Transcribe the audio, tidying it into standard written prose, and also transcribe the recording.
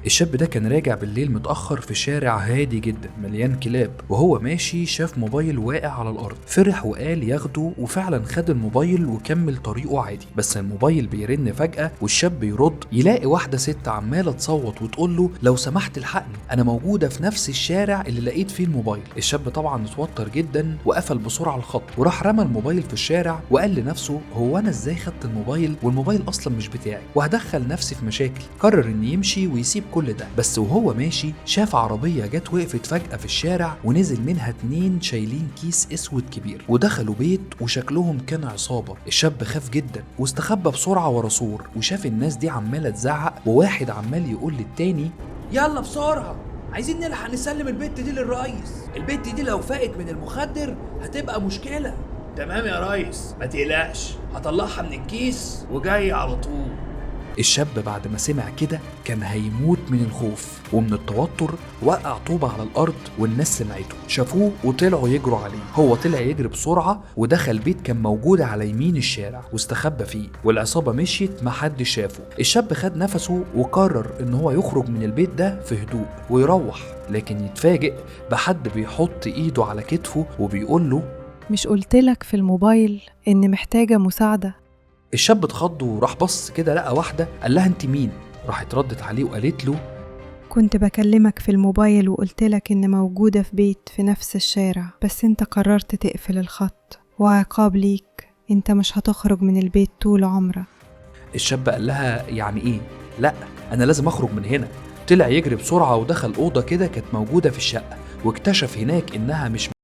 الشاب ده كان راجع بالليل متأخر في شارع هادي جدا مليان كلاب، وهو ماشي شاف موبايل واقع على الأرض، فرح وقال ياخده، وفعلا خد الموبايل وكمل طريقه عادي. بس الموبايل بيرن فجأة والشاب بيرد، يلاقي واحدة ست عمالة تصوت وتقول له لو سمحت الحقني، أنا موجودة في نفس الشارع اللي لقيت فيه الموبايل. الشاب طبعا اتوتر جدا وقفل بسرعة الخط وراح رمى الموبايل في الشارع وقال لنفسه هو أنا إزاي خدت الموبايل والموبايل أصلا مش بتاعي، وهدخل نفسي في مشاكل. قرر إن يمشي ويسيب كل ده. بس وهو ماشي شاف عربية جت وقفت فجأة في الشارع ونزل منها 2 شايلين كيس اسود كبير ودخلوا بيت وشكلهم كان عصابة. الشاب خاف جدا واستخبى بسرعة ورا سور، وشاف الناس دي عمالة تزعق وواحد عمال يقول للتاني يلا بسرعة، عايزين نلحق نسلم البت دي للرئيس. البت دي لو فاقت من المخدر هتبقى مشكلة. تمام يا ريس، ما تقلقش، هطلعها من الكيس وجاي على طول. الشاب بعد ما سمع كده كان هيموت من الخوف ومن التوتر، وقع طوبة على الأرض والناس سمعته، شافوه وطلعوا يجروا عليه. هو طلع يجري بسرعة ودخل بيت كان موجود على يمين الشارع واستخبى فيه، والعصابة مشيت محدش شافه. الشاب خد نفسه وقرر ان هو يخرج من البيت ده في هدوء ويروح، لكن يتفاجئ بحد بيحط ايده على كتفه وبيقول له مش قلتلك في الموبايل إني محتاجة مساعدة؟ الشاب اتخض وراح بص كده لقى واحدة، قال لها انت مين؟ راحت ردت عليه وقالت له كنت بكلمك في الموبايل وقلتلك إن موجودة في بيت في نفس الشارع، بس انت قررت تقفل الخط، وعقاب ليك انت مش هتخرج من البيت طول عمرك. الشاب قال لها يعني ايه؟ لا انا لازم اخرج من هنا. طلع يجري بسرعة ودخل أوضة كده كانت موجودة في الشقة، واكتشف هناك انها مش